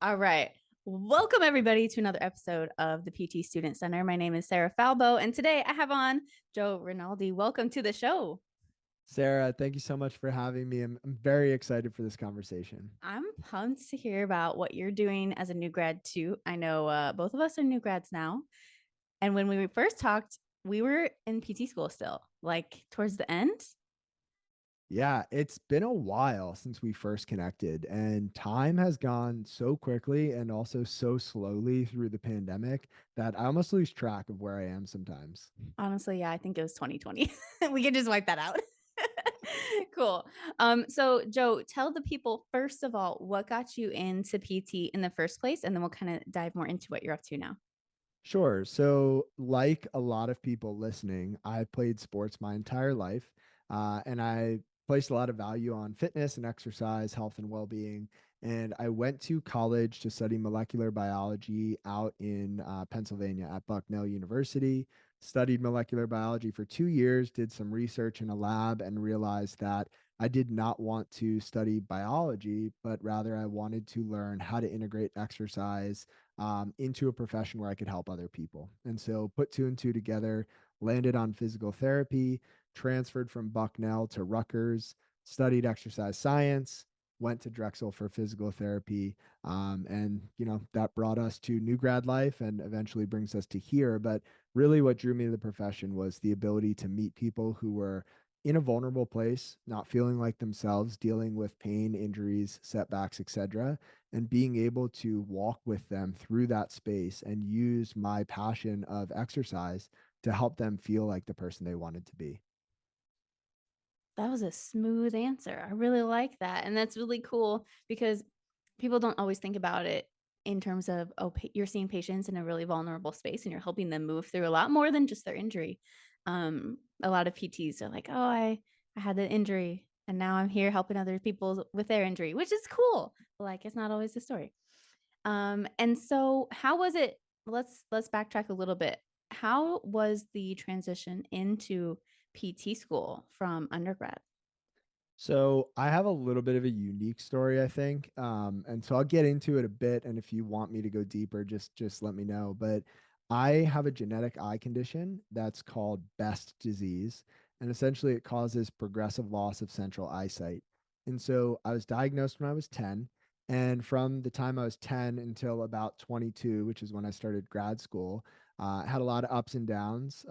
All right. Welcome, everybody, to another episode of the PT Student Center. My name is Sarah Falbo, and today I have on Joe Rinaldi. Welcome to the show. Sarah, thank you so much for having me. I'm very excited for this conversation. I'm pumped to hear about what you're doing as a new grad, too. I know both of us are new grads now. And when we first talked, we were in PT school still, like towards the end. Yeah, it's been a while since we first connected, and time has gone so quickly and also so slowly through the pandemic that I almost lose track of where I am sometimes. Honestly, yeah, I think it was 2020. We can just wipe that out. Cool. So Joe, tell the people first of all what got you into PT in the first place, and then we'll kind of dive more into what you're up to now. Sure. So, like a lot of people listening, I played sports my entire life, and I placed a lot of value on fitness and exercise, health and well being. And I went to college to study molecular biology out in Pennsylvania at Bucknell University. Studied molecular biology for 2 years, did some research in a lab, and realized that I did not want to study biology, but rather I wanted to learn how to integrate exercise into a profession where I could help other people. And so put two and two together, landed on physical therapy, transferred from Bucknell to Rutgers, studied exercise science, went to Drexel for physical therapy. And that brought us to new grad life and eventually brings us to here. But really, what drew me to the profession was the ability to meet people who were in a vulnerable place, not feeling like themselves, dealing with pain, injuries, setbacks, etc., and being able to walk with them through that space and use my passion of exercise to help them feel like the person they wanted to be. That was a smooth answer. I really like that. And that's really cool because people don't always think about it in terms of, oh, you're seeing patients in a really vulnerable space and you're helping them move through a lot more than just their injury. A lot of PTs are like, oh, I had the injury and now I'm here helping other people with their injury, which is cool. But like, it's not always the story. And so how was it? Let's backtrack a little bit. How was the transition into PT school from undergrad? So I have a little bit of a unique story, I think, and so I'll get into it a bit. And if you want me to go deeper, just let me know. But I have a genetic eye condition that's called Best disease, and essentially it causes progressive loss of central eyesight. And so I was diagnosed when I was 10, and from the time I was 10 until about 22, which is when I started grad school, had a lot of ups and downs.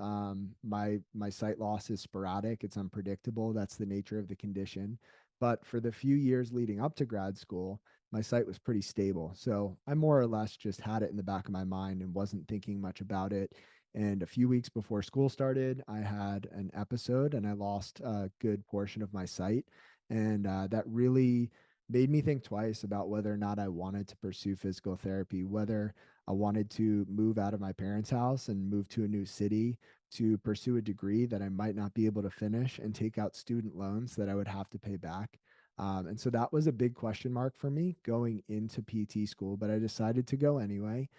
My sight loss is sporadic; it's unpredictable. That's the nature of the condition. But for the few years leading up to grad school, my sight was pretty stable. So I more or less just had it in the back of my mind and wasn't thinking much about it. And a few weeks before school started, I had an episode and I lost a good portion of my sight. And that really made me think twice about whether or not I wanted to pursue physical therapy, whether I wanted to move out of my parents' house and move to a new city to pursue a degree that I might not be able to finish and take out student loans that I would have to pay back. And so that was a big question mark for me going into PT school, but I decided to go anyway.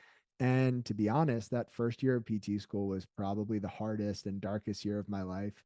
And to be honest, that first year of PT school was probably the hardest and darkest year of my life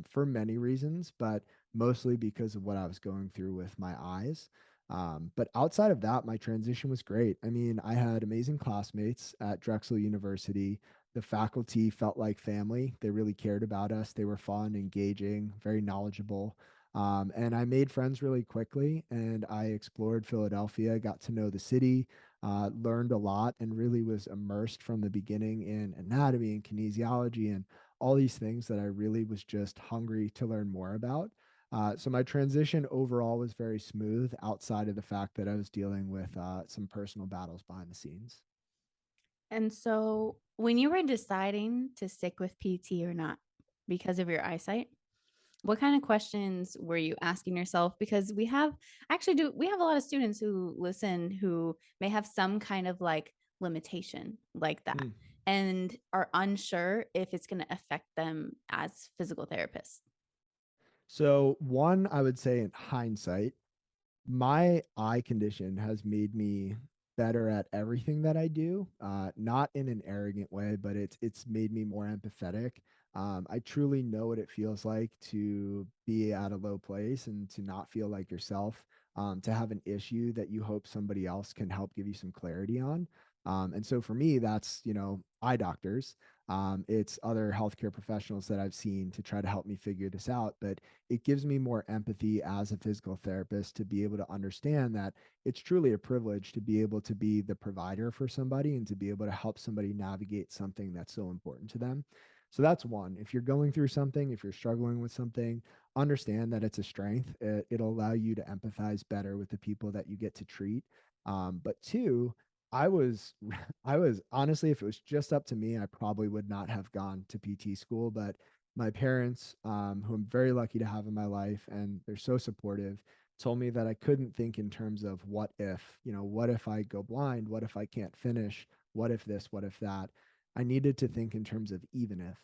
for many reasons, but mostly because of what I was going through with my eyes. But outside of that, my transition was great. I mean, I had amazing classmates at Drexel University. The faculty felt like family. They really cared about us. They were fun, engaging, very knowledgeable. And I made friends really quickly and I explored Philadelphia, got to know the city, learned a lot, and really was immersed from the beginning in anatomy and kinesiology and all these things that I really was just hungry to learn more about. So my transition overall was very smooth outside of the fact that I was dealing with some personal battles behind the scenes. And so when you were deciding to stick with PT or not because of your eyesight, what kind of questions were you asking yourself? Because we have a lot of students who listen who may have some kind of like limitation like that Mm. and are unsure if it's going to affect them as physical therapists. So one, I would say in hindsight, my eye condition has made me better at everything that I do. Not in an arrogant way, but it's made me more empathetic. I truly know what it feels like to be at a low place and to not feel like yourself. to have an issue that you hope somebody else can help give you some clarity on. And so for me, that's, eye doctors. It's other healthcare professionals that I've seen to try to help me figure this out. But it gives me more empathy as a physical therapist to be able to understand that it's truly a privilege to be able to be the provider for somebody and to be able to help somebody navigate something that's so important to them. So that's one. If you're going through something, if you're struggling with something, understand that it's a strength. It'll allow you to empathize better with the people that you get to treat. But two, I was, I was honestly, if it was just up to me, I probably would not have gone to PT school. But my parents, who I'm very lucky to have in my life, and they're so supportive, told me that I couldn't think in terms of what if, what if I go blind? What if I can't finish? What if this? What if that? I needed to think in terms of even if.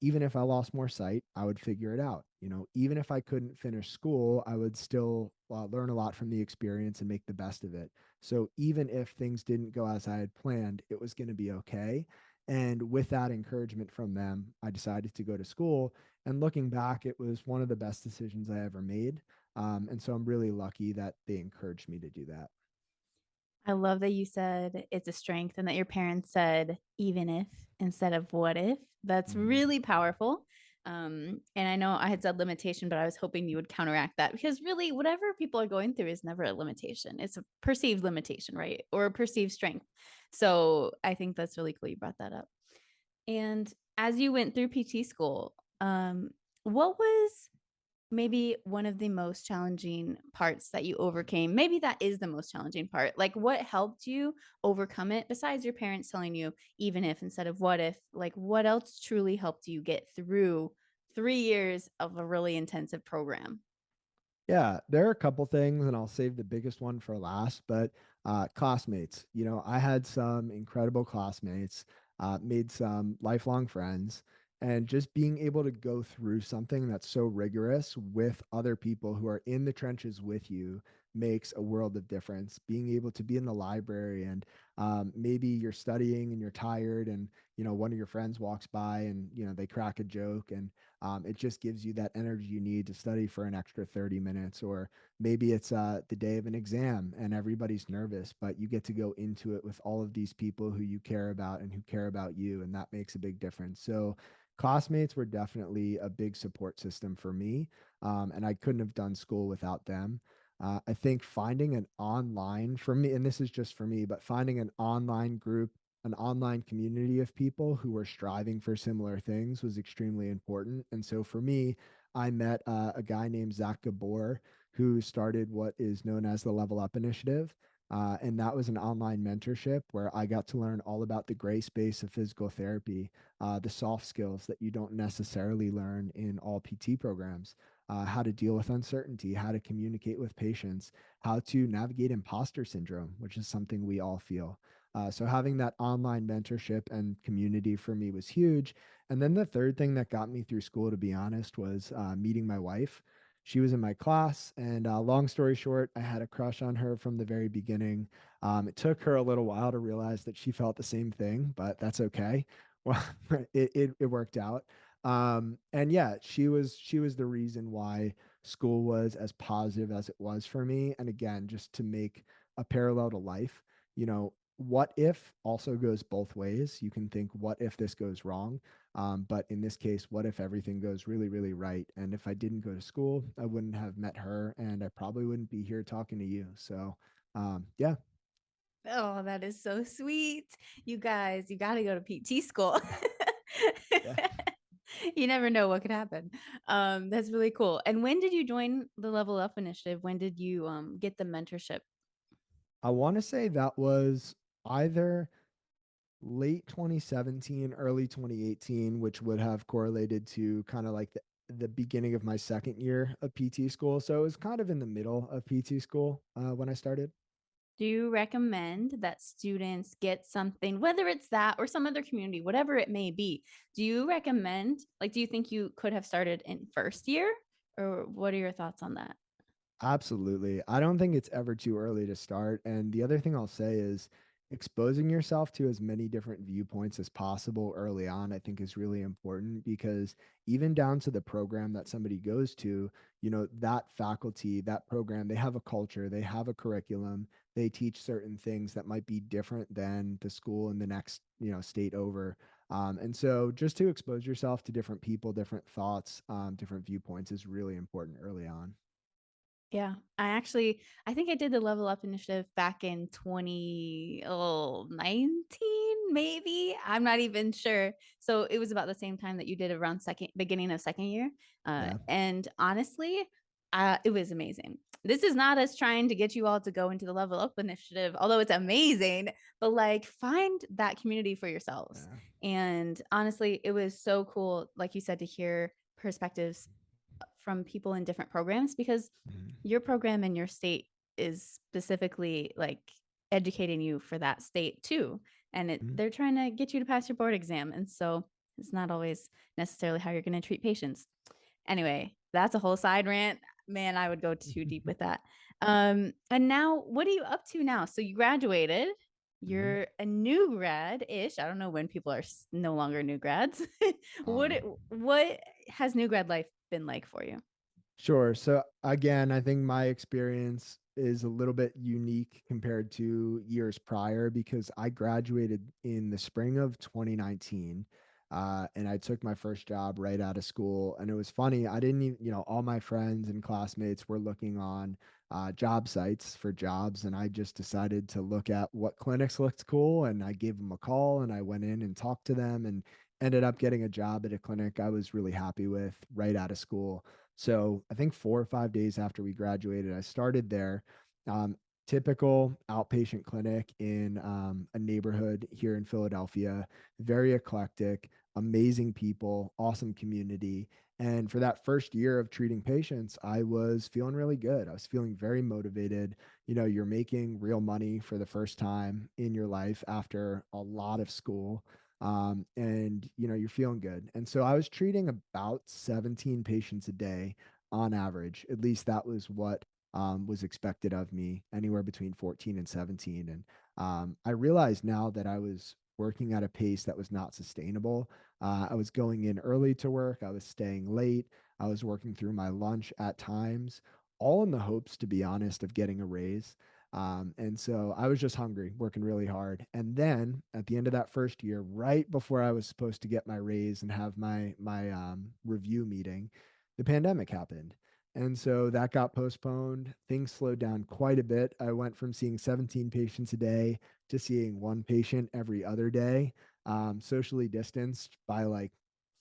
Even if I lost more sight, I would figure it out. Even if I couldn't finish school, I would still learn a lot from the experience and make the best of it. So even if things didn't go as I had planned, it was going to be okay. And with that encouragement from them, I decided to go to school. And looking back, it was one of the best decisions I ever made. And so I'm really lucky that they encouraged me to do that. I love that you said it's a strength and that your parents said even if instead of what if. That's Mhm. really powerful. And I know I had said limitation, but I was hoping you would counteract that because really, whatever people are going through is never a limitation. It's a perceived limitation, right? Or a perceived strength. So I think that's really cool you brought that up. And as you went through PT school, what was maybe one of the most challenging parts that you overcame? Maybe that is the most challenging part. Like, what helped you overcome it besides your parents telling you, even if instead of what if? Like, what else truly helped you get through 3 years of a really intensive program? Yeah, there are a couple things, and I'll save the biggest one for last. But classmates, I had some incredible classmates, made some lifelong friends, and just being able to go through something that's so rigorous with other people who are in the trenches with you makes a world of difference. Being able to be in the library and maybe you're studying and you're tired, and one of your friends walks by and they crack a joke, and it just gives you that energy you need to study for an extra 30 minutes. Or maybe it's the day of an exam and everybody's nervous, but you get to go into it with all of these people who you care about and who care about you. And that makes a big difference. So, classmates were definitely a big support system for me. And I couldn't have done school without them. I think finding an online for me, and this is just for me, but finding an online group, an online community of people who were striving for similar things was extremely important. And so for me, I met a guy named Zach Gabor who started what is known as the Level Up Initiative. And that was an online mentorship where I got to learn all about the gray space of physical therapy, the soft skills that you don't necessarily learn in all PT programs, how to deal with uncertainty, how to communicate with patients, how to navigate imposter syndrome, which is something we all feel. So having that online mentorship and community for me was huge. And then the third thing that got me through school, to be honest, was meeting my wife. She was in my class, and long story short, I had a crush on her from the very beginning. It took her a little while to realize that she felt the same thing, but that's okay. Well, it worked out. And yeah, she was the reason why school was as positive as it was for me. And again, just to make a parallel to life, what if also goes both ways. You can think, what if this goes wrong? But in this case, what if everything goes really, really right? And if I didn't go to school, I wouldn't have met her, and I probably wouldn't be here talking to you. So, yeah, Oh, that is so sweet. You guys, you got to go to PT school. yeah. You never know what could happen. That's really cool. And when did you join the Level Up initiative? When did you get the mentorship? I want to say that was either late 2017, early 2018, which would have correlated to kind of like the beginning of my second year of PT school. So it was kind of in the middle of PT school when I started. Do you recommend that students get something, whether it's that or some other community, whatever it may be? Do you recommend, like, do you think you could have started in first year? Or what are your thoughts on that? Absolutely. I don't think it's ever too early to start. And the other thing I'll say is Exposing yourself to as many different viewpoints as possible early on, I think is really important because even down to the program that somebody goes to, that faculty, that program, they have a culture, they have a curriculum, they teach certain things that might be different than the school in the next, state over. And so just to expose yourself to different people, different thoughts, different viewpoints is really important early on. Yeah, I think I did the Level Up initiative back in 2019, maybe. I'm not even sure. So it was about the same time that you did around second beginning of second year. Yeah. And honestly, it was amazing. This is not us trying to get you all to go into the Level Up initiative, although it's amazing, but like find that community for yourselves. Yeah. And honestly, it was so cool, like you said, to hear perspectives from people in different programs because Mhm. your program in your state is specifically like educating you for that state too. And Mhm. they're trying to get you to pass your board exam. And so it's not always necessarily how you're going to treat patients. Anyway, that's a whole side rant. Man, I would go too deep with that. And now what are you up to now? So you graduated, Mhm. you're a new grad ish. I don't know when people are no longer new grads. what Um, what has new grad life been like for you? Sure. So again, I think my experience is a little bit unique compared to years prior because I graduated in the spring of 2019. And I took my first job right out of school. And it was funny. I didn't even, all my friends and classmates were looking on job sites for jobs. And I just decided to look at what clinics looked cool. And I gave them a call and I went in and talked to them and ended up getting a job at a clinic I was really happy with right out of school. So I think 4 or 5 days after we graduated, I started there. Um, Typical outpatient clinic in a neighborhood here in Philadelphia, very eclectic, amazing people, awesome community. And for that first year of treating patients, I was feeling really good. I was feeling very motivated. You're making real money for the first time in your life after a lot of school, and you're feeling good. And so I was treating about 17 patients a day on average. At least that was what was expected of me, anywhere between 14 and 17. And I realized now that I was working at a pace that was not sustainable. I was going in early to work, I was staying late, I was working through my lunch at times, all in the hopes, to be honest, of getting a raise. And so I was just hungry, working really hard. And then at the end of that first year, right before I was supposed to get my raise and have my review meeting, the pandemic happened. And so that got postponed. Things slowed down quite a bit. I went from seeing 17 patients a day to seeing one patient every other day, socially distanced by like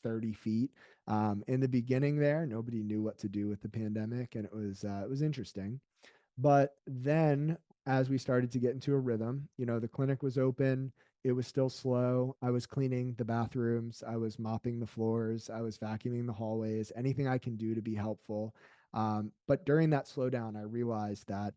30 feet. In the beginning, there, nobody knew what to do with the pandemic, and it was interesting. But then as we started to get into a rhythm, the clinic was open, it was still slow. I was cleaning the bathrooms, I was mopping the floors, I was vacuuming the hallways, anything I can do to be helpful. But during that slowdown, I realized that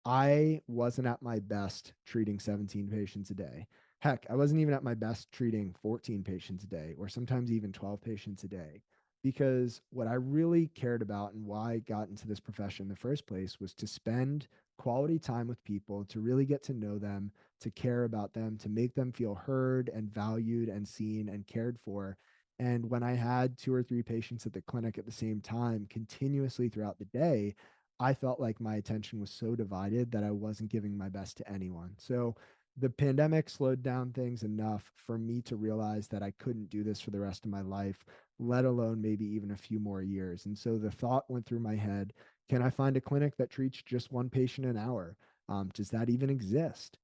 I wasn't at my best treating 17 patients a day. Heck, I wasn't even at my best treating 14 patients a day, or sometimes even 12 patients a day. Because what I really cared about and why I got into this profession in the first place was to spend quality time with people, to really get to know them, to care about them, to make them feel heard and valued and seen and cared for. And when I had two or three patients at the clinic at the same time, continuously throughout the day, I felt like my attention was so divided that I wasn't giving my best to anyone. So the pandemic slowed down things enough for me to realize that I couldn't do this for the rest of my life, let alone maybe even a few more years. And so the thought went through my head, can I find a clinic that treats just one patient an hour? Does that even exist?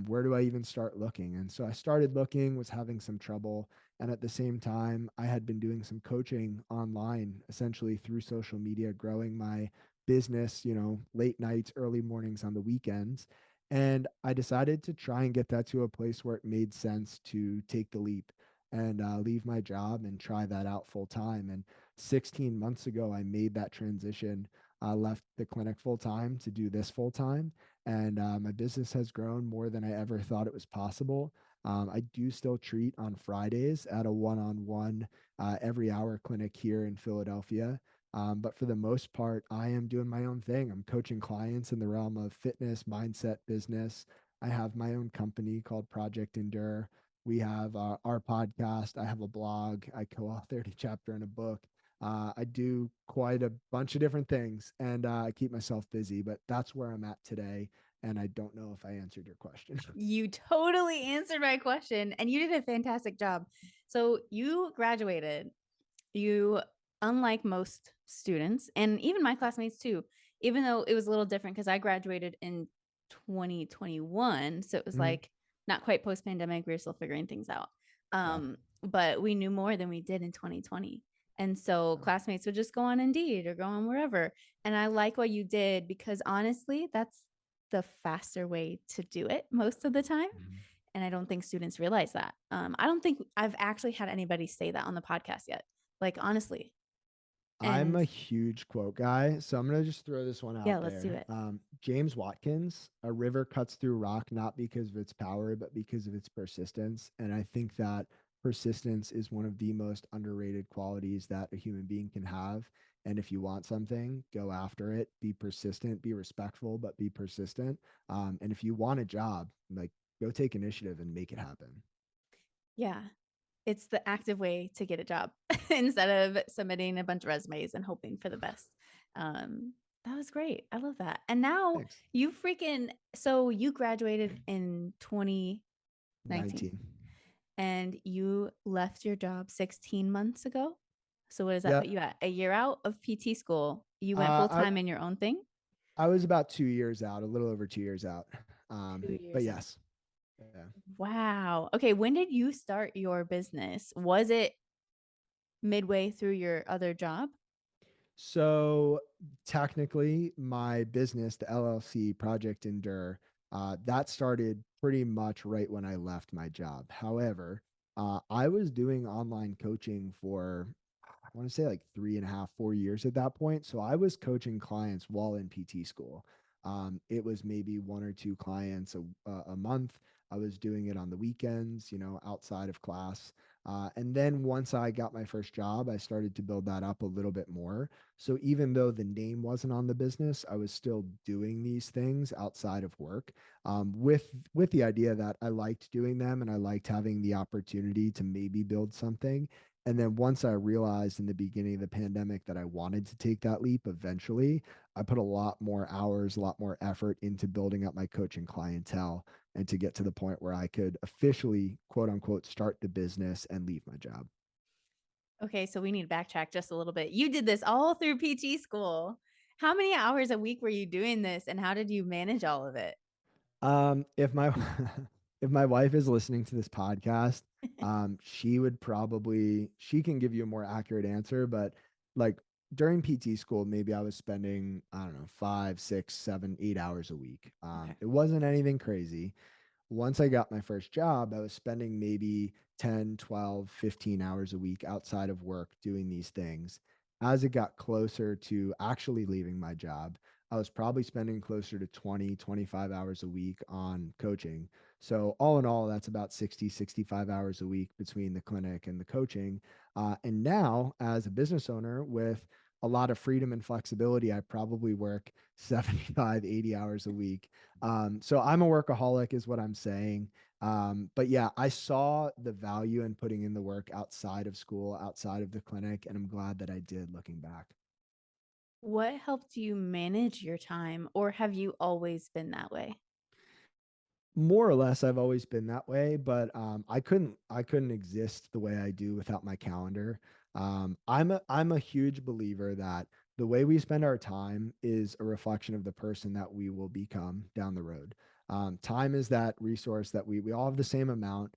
Where do I even start looking? And so I started looking, was having some trouble. And at the same time, I had been doing some coaching online, essentially through social media, growing my business, late nights, early mornings on the weekends. And I decided to try and get that to a place where it made sense to take the leap and leave my job and try that out full time. And 16 months ago, I made that transition, left the clinic full time to do this full time. And my business has grown more than I ever thought it was possible. I do still treat on Fridays at a one on one every hour clinic here in Philadelphia. But for the most part, I am doing my own thing. I'm coaching clients in the realm of fitness, mindset, business. I have my own company called Project Endure. We have our podcast. I have a blog. I co-authored a chapter in a book. I do quite a bunch of different things, and I keep myself busy. But that's where I'm at today. And I don't know if I answered your question. You totally answered my question and you did a fantastic job. So you graduated. You, unlike most students and even my classmates too, even though it was a little different because I graduated in 2021. So it was Mhm. like not quite post pandemic. We were still figuring things out. Yeah. But we knew more than we did in 2020. And so classmates would just go on Indeed or go on wherever. And I like what you did because honestly, that's the faster way to do it most of the time. Mhm. And I don't think students realize that. I don't think I've actually had anybody say that on the podcast yet. Like, honestly. I'm And a huge quote guy, so I'm gonna just throw this one yeah, out let's do there. it. James Watkins, "A river cuts through rock not because of its power, but because of its persistence." And I think that persistence is one of the most underrated qualities that a human being can have. And if you want something, go after it. Be persistent. Be respectful, but be persistent. And if you want a job, like go take initiative and make it happen. Yeah. It's the active way to get a job instead of submitting a bunch of resumes and hoping for the best. Um, that was great. I love that. And now Thanks. you freaking, so you graduated in 2019 19. and you left your job 16 months ago. So what does that put Yep. you at? A year out of PT school. You went Uh, full I time in your own thing? I was about 2 years out, a little over 2 years out. Two But years out. yes. Yeah. Wow. Okay. When did you start your business? Was it midway through your other job? So technically, my business, the LLC Project Endure, that started pretty much right when I left my job. However, I was doing online coaching for, I want to say like 3.5, 4 years at that point. So I was coaching clients while in PT school. It was maybe one or two clients a month. I was doing it on the weekends, outside of class. And then once I got my first job, I started to build that up a little bit more. So even though the name wasn't on the business, I was still doing these things outside of work, with the idea that I liked doing them and I liked having the opportunity to maybe build something. And then once I realized in the beginning of the pandemic that I wanted to take that leap eventually, I put a lot more hours, a lot more effort into building up my coaching clientele and to get to the point where I could officially, quote unquote, start the business and leave my job. Okay, so we need to backtrack just a little bit. You did this all through PT school. How many hours a week were you doing this and how did you manage all of it? If my if my wife is listening to this podcast, she would probably she can give you a more accurate answer, but like during PT school, maybe I was spending, I don't know, 5, 6, 7, 8 hours a week. Okay. It wasn't anything crazy. Once I got my first job, I was spending maybe 10, 12, 15 hours a week outside of work doing these things. As it got closer to actually leaving my job, I was probably spending closer to 20, 25 hours a week on coaching. So, all in all, that's about 60, 65 hours a week between the clinic and the coaching. And now, as a business owner with a lot of freedom and flexibility, I probably work 75, 80 hours a week. So I'm a workaholic, is what I'm saying. But yeah, I saw the value in putting in the work outside of school, outside of the clinic, and I'm glad that I did looking back. What helped you manage your time or have you always been that way? More or less, I've always been that way, but I couldn't exist the way I do without my calendar. I'm a huge believer that the way we spend our time is a reflection of the person that we will become down the road. Time is that resource that we all have the same amount.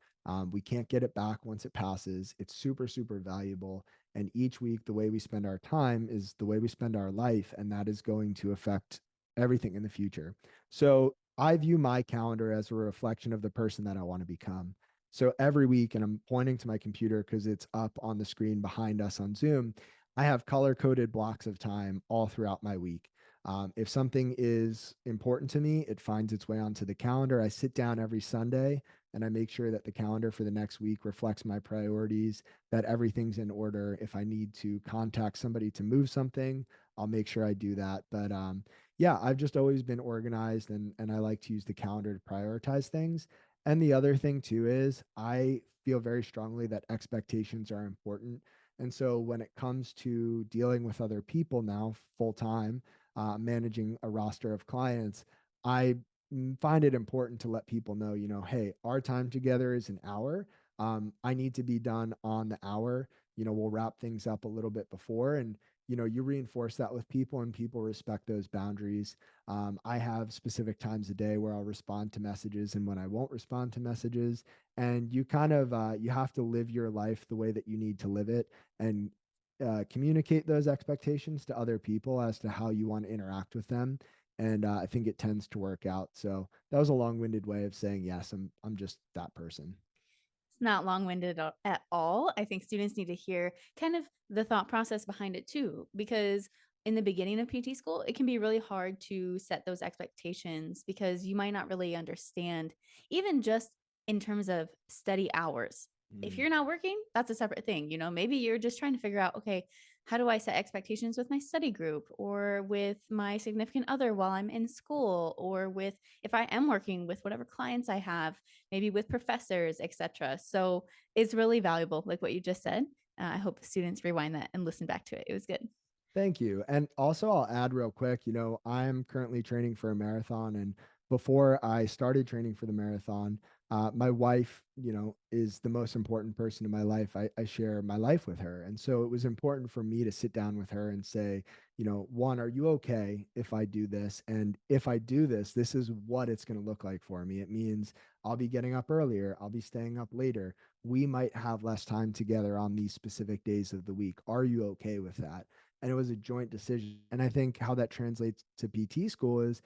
We can't get it back once it passes. It's super, super valuable. And each week, the way we spend our time is the way we spend our life, and that is going to affect everything in the future. So I view my calendar as a reflection of the person that I want to become. So every week, and I'm pointing to my computer because it's up on the screen behind us on Zoom, I have color coded blocks of time all throughout my week. If something is important to me, it finds its way onto the calendar. I sit down every Sunday and I make sure that the calendar for the next week reflects my priorities, that everything's in order. If I need to contact somebody to move something, I'll make sure I do that. But Yeah, I've just always been organized, and I like to use the calendar to prioritize things. And the other thing too is I feel very strongly that expectations are important. And so when it comes to dealing with other people now full time, managing a roster of clients, I find it important to let people know, hey, our time together is an hour. I need to be done on the hour. We'll wrap things up a little bit before, and you reinforce that with people, and people respect those boundaries. I have specific times a day where I'll respond to messages and when I won't respond to messages. And you kind of you have to live your life the way that you need to live it, and communicate those expectations to other people as to how you want to interact with them. And I think it tends to work out. So that was a long-winded way of saying yes. I'm just that person. It's not long-winded at all. I think students need to hear kind of the thought process behind it too, because in the beginning of PT school, it can be really hard to set those expectations because you might not really understand, even just in terms of study hours. If Mm, you're not working, that's a separate thing. Maybe you're just trying to figure out, okay, how do I set expectations with my study group or with my significant other while I'm in school, or with if I am working with whatever clients I have, maybe with professors, etc. So it's really valuable, like what you just said. I hope the students rewind that and listen back to it. It was good. Thank you. And also, I'll add real quick, I'm currently training for a marathon. And before I started training for the marathon, my wife, is the most important person in my life. I share my life with her. And so it was important for me to sit down with her and say, one, are you okay if I do this? And if I do this, this is what it's going to look like for me. It means I'll be getting up earlier, I'll be staying up later. We might have less time together on these specific days of the week. Are you okay with that? And it was a joint decision. And I think how that translates to PT school is,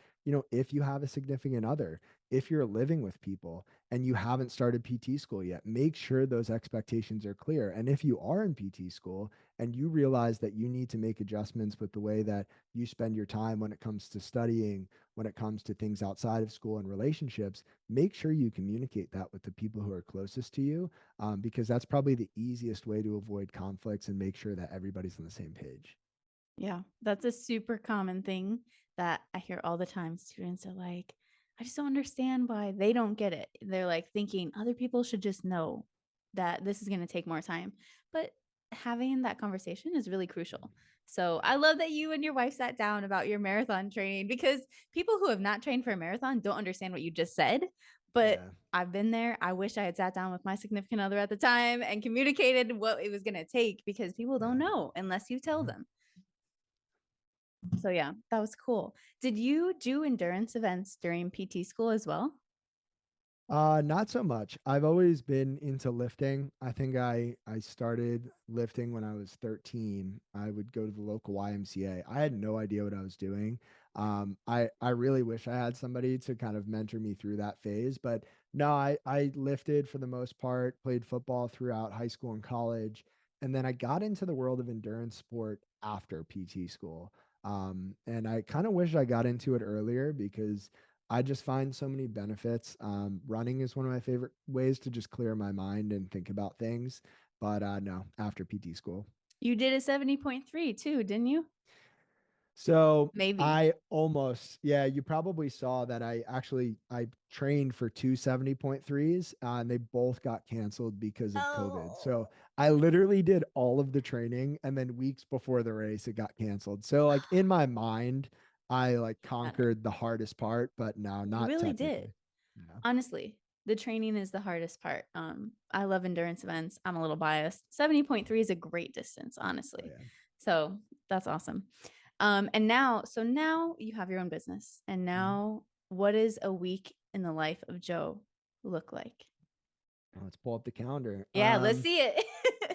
if you have a significant other, if you're living with people and you haven't started PT school yet, make sure those expectations are clear. And if you are in PT school and you realize that you need to make adjustments with the way that you spend your time when it comes to studying, when it comes to things outside of school and relationships, make sure you communicate that with the people who are closest to you, because that's probably the easiest way to avoid conflicts and make sure that everybody's on the same page. Yeah, that's a super common thing that I hear all the time. Students are like, I just don't understand why they don't get it. They're like thinking other people should just know that this is going to take more time. But having that conversation is really crucial. So I love that you and your wife sat down about your marathon training, because people who have not trained for a marathon don't understand what you just said. But Yeah. I've been there. I wish I had sat down with my significant other at the time and communicated what it was going to take, because people don't Yeah. know unless you tell Mhm. them. So yeah, that was cool. Did you do endurance events during PT school as well? Not so much. I've always been into lifting. I think I started lifting when I was 13. I would go to the local YMCA. I had no idea what I was doing. I really wish I had somebody to kind of mentor me through that phase, but no, I lifted for the most part, played football throughout high school and college, and then I got into the world of endurance sport after PT school. And I kind of wish I got into it earlier because I just find so many benefits. Running is one of my favorite ways to just clear my mind and think about things. But no, after PT school. You did a 70.3 too, didn't you? So Maybe. I almost, yeah, you probably saw that I trained for two 70.3s, and they both got canceled because of COVID. Oh. So I literally did all of the training, and then weeks before the race, it got canceled. So like in my mind, I like Matter. conquered the hardest part, but no, You not really did. technically. No. Honestly, the training is the hardest part. I love endurance events. I'm a little biased. 70.3 is a great distance, Oh honestly. yeah. So that's awesome. And now you have your own business. And Mhm. now what is a week in the life of Joe look like? Let's pull up the calendar. Yeah, let's see it.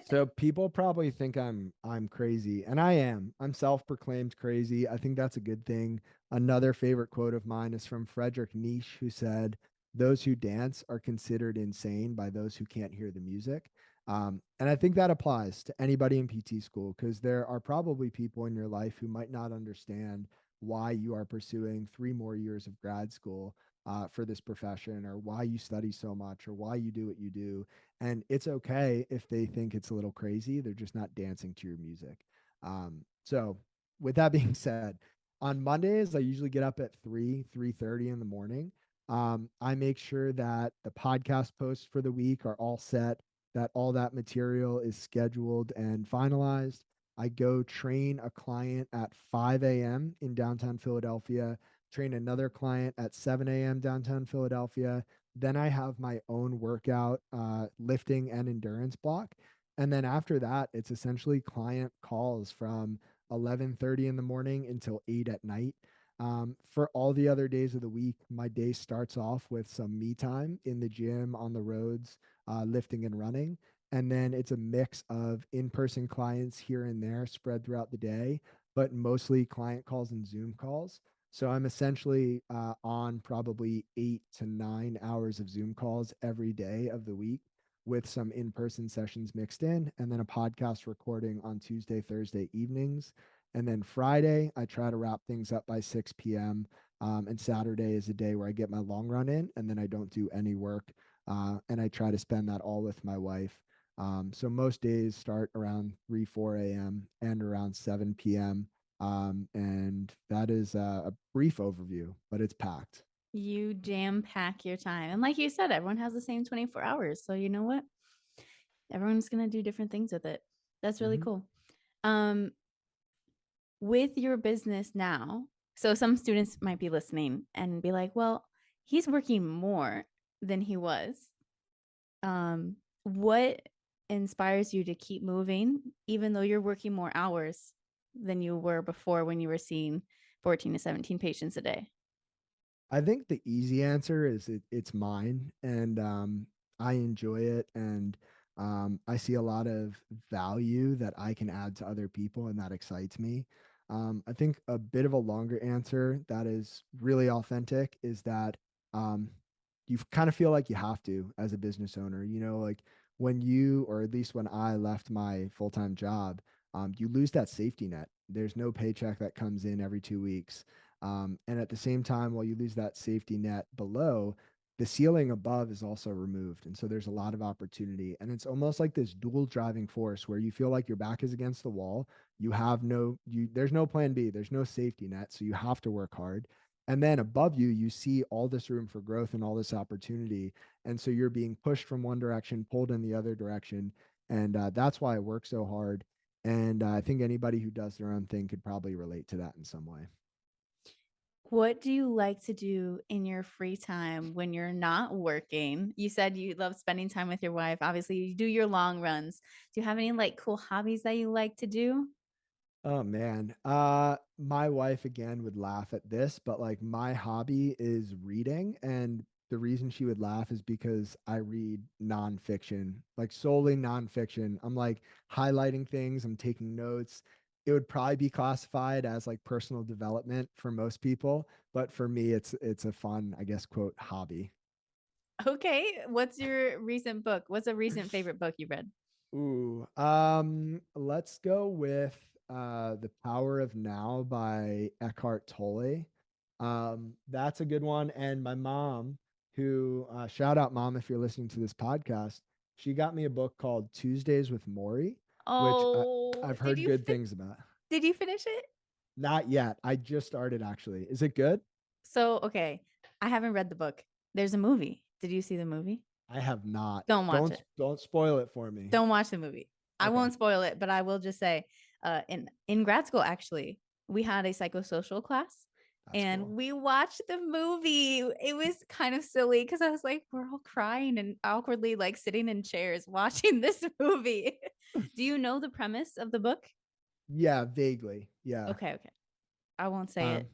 So people probably think I'm crazy, and I am. I'm self-proclaimed crazy. I think that's a good thing. Another favorite quote of mine is from Friedrich Nietzsche, who said, "Those who dance are considered insane by those who can't hear the music." And I think that applies to anybody in PT school because there are probably people in your life who might not understand why you are pursuing 3 more years of grad school for this profession, or why you study so much, or why you do what you do. And it's okay if they think it's a little crazy. They're just not dancing to your music. So, with that being said, On Mondays, I usually get up at 3:30 in the morning. I make sure that the podcast posts for the week are all set, that all that material is scheduled and finalized. I go train a client at 5 a.m. in downtown Philadelphia, train another client at 7 a.m. downtown Philadelphia. Then I have my own workout, lifting and endurance block. And then after that, it's essentially client calls from 11:30 in the morning until 8 at night. For all the other days of the week, my day starts off with some me time in the gym, on the roads, lifting and running. And then it's a mix of in person clients here and there spread throughout the day, but mostly client calls and Zoom calls. So I'm essentially on probably 8 to 9 hours of Zoom calls every day of the week with some in person sessions mixed in, and then a podcast recording on Tuesday, Thursday evenings. And then Friday, I try to wrap things up by 6 p.m. And Saturday is a day where I get my long run in, and then I don't do any work. And I try to spend that all with my wife. So most days start around 3, 4 a.m. and around 7 p.m. And that is a brief overview, but it's packed. You jam pack your time. And like you said, everyone has the same 24 hours. So you know what? Everyone's going to do different things with it. That's really Mm-hmm. cool. Um, with your business now, so some students might be listening and be like, well, he's working more than he was. What inspires you to keep moving, even though you're working more hours than you were before when you were seeing 14 to 17 patients a day? I think the easy answer is it's mine, and I enjoy it, and I see a lot of value that I can add to other people, and that excites me. I think a bit of a longer answer that is really authentic is that um, you kind of feel like you have to as a business owner. You know, like when you, or at least when I left my full time job, you lose that safety net. There's no paycheck that comes in every 2 weeks, and at the same time, while you lose that safety net below, the ceiling above is also removed. And so there's a lot of opportunity. And it's almost like this dual driving force where you feel like your back is against the wall. There's no plan B, there's no safety net. So you have to work hard. And then above you, you see all this room for growth and all this opportunity. And so you're being pushed from one direction, pulled in the other direction. And that's why I work so hard. And I think anybody who does their own thing could probably relate to that in some way. What do you like to do in your free time when you're not working? You said you love spending time with your wife. Obviously, you do your long runs. Do you have any like cool hobbies that you like to do? Oh man. My wife again would laugh at this, but like my hobby is reading. And the reason she would laugh is because I read nonfiction, like solely nonfiction. I'm like highlighting things, I'm taking notes. It would probably be classified as like personal development for most people, but for me it's a fun, I guess, quote, hobby. Okay. What's your recent book? What's a recent favorite book you read? Ooh, let's go with The Power of Now by Eckhart Tolle. That's a good one. And my mom, who shout out mom if you're listening to this podcast, she got me a book called Tuesdays with Maury, which Oh, I've heard good things about. did you finish it? Not yet. I just started actually. Is it good? So, okay. I haven't read the book. There's a movie. Did you see the movie? I have not. Don't watch it. Don't spoil it for me. Don't watch the movie. I Okay, won't spoil it, but I will just say, in grad school, actually, we had a psychosocial class, that's and cool. we watched the movie. It was kind of silly because I was like, we're all crying and awkwardly like sitting in chairs watching this movie. Do you know the premise of the book? Yeah, vaguely. Yeah. Okay, okay. I won't say Um, it.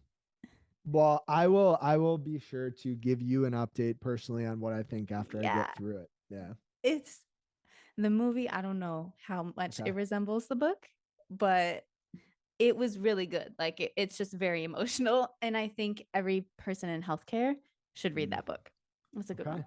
Well, I will be sure to give you an update personally on what I think after I Yeah, get through it. Yeah. it's the movie. I don't know how much Okay. it resembles the book, but it was really good. Like it's just very emotional. And I think every person in healthcare should read Mm, that book. It's a good okay.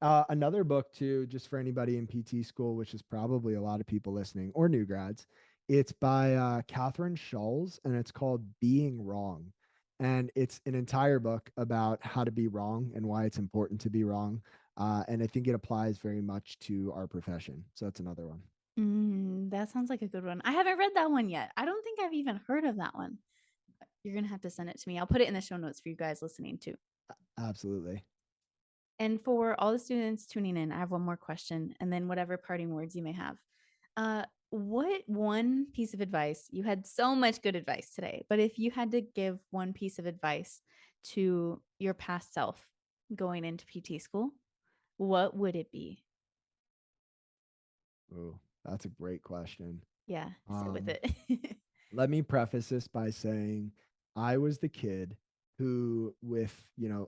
one. Another book too, just for anybody in PT school, which is probably a lot of people listening or new grads. It's by Catherine Schulz, and it's called Being Wrong. And it's an entire book about how to be wrong and why it's important to be wrong. And I think it applies very much to our profession. So that's another one. That sounds like a good one. I haven't read that one yet. I don't think I've even heard of that one. You're gonna have to send it to me. I'll put it in the show notes for you guys listening too. Absolutely. And for all the students tuning in, I have one more question and then whatever parting words you may have. What one piece of advice, you had so much good advice today, but if you had to give one piece of advice to your past self going into PT school, what would it be? Ooh, that's a great question. Yeah, sit with Um, it. Let me preface this by saying I was the kid who, with,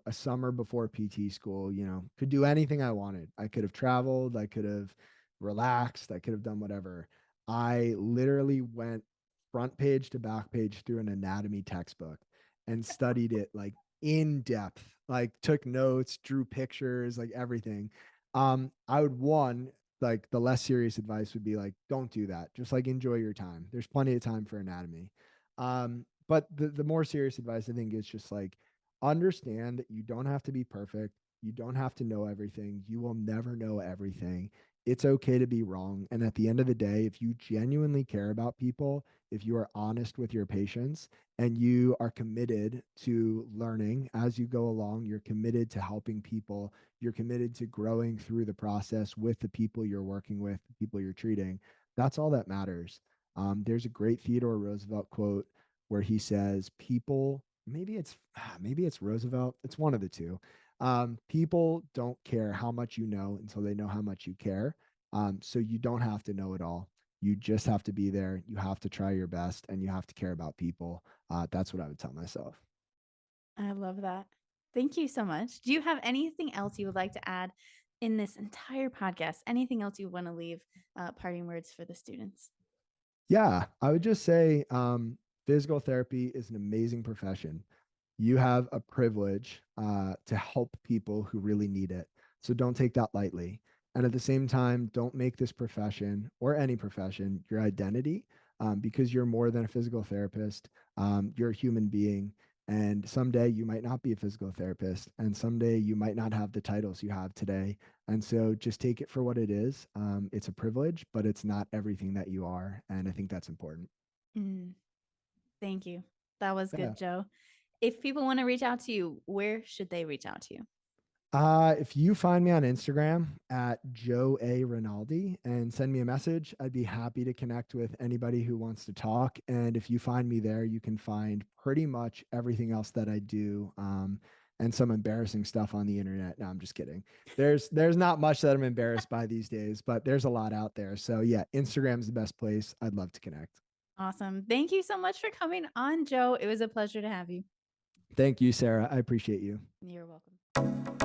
a summer before PT school, could do anything I wanted. I could have traveled, I could have relaxed, I could have done whatever. I literally went front page to back page through an anatomy textbook and studied it like in depth, like took notes, drew pictures, like everything. I would one like the less serious advice would be like, don't do that. Just like enjoy your time. There's plenty of time for anatomy. But the more serious advice I think is just like understand that you don't have to be perfect. You don't have to know everything. You will never know everything. It's okay to be wrong. And at the end of the day, if you genuinely care about people, if you are honest with your patients and you are committed to learning as you go along, you're committed to helping people, you're committed to growing through the process with the people you're working with, the people you're treating. That's all that matters. There's a great Theodore Roosevelt quote where he says, "People, maybe it's Roosevelt. It's one of the two. People don't care how much you know until they know how much you care. So you don't have to know it all. You just have to be there. You have to try your best, and you have to care about people. That's what I would tell myself." I love that. Thank you so much. Do you have anything else you would like to add in this entire podcast? Anything else you want to leave parting words for the students? Yeah, I would just say physical therapy is an amazing profession. You have a privilege to help people who really need it. So don't take that lightly. And at the same time, don't make this profession or any profession your identity because you're more than a physical therapist. You're a human being. And someday you might not be a physical therapist. And someday you might not have the titles you have today. And so just take it for what it is. It's a privilege, but it's not everything that you are. And I think that's important. Mm, thank you. That was Yeah. good, Joe. If people want to reach out to you, where should they reach out to you? If you find me on Instagram at Joe A. Rinaldi and send me a message, I'd be happy to connect with anybody who wants to talk. And if you find me there, you can find pretty much everything else that I do. And some embarrassing stuff on the internet. No, I'm just kidding. There's not much that I'm embarrassed by these days, but there's a lot out there. So yeah, Instagram's the best place. I'd love to connect. Awesome. Thank you so much for coming on, Joe. It was a pleasure to have you. Thank you, Sarah. I appreciate you. You're welcome.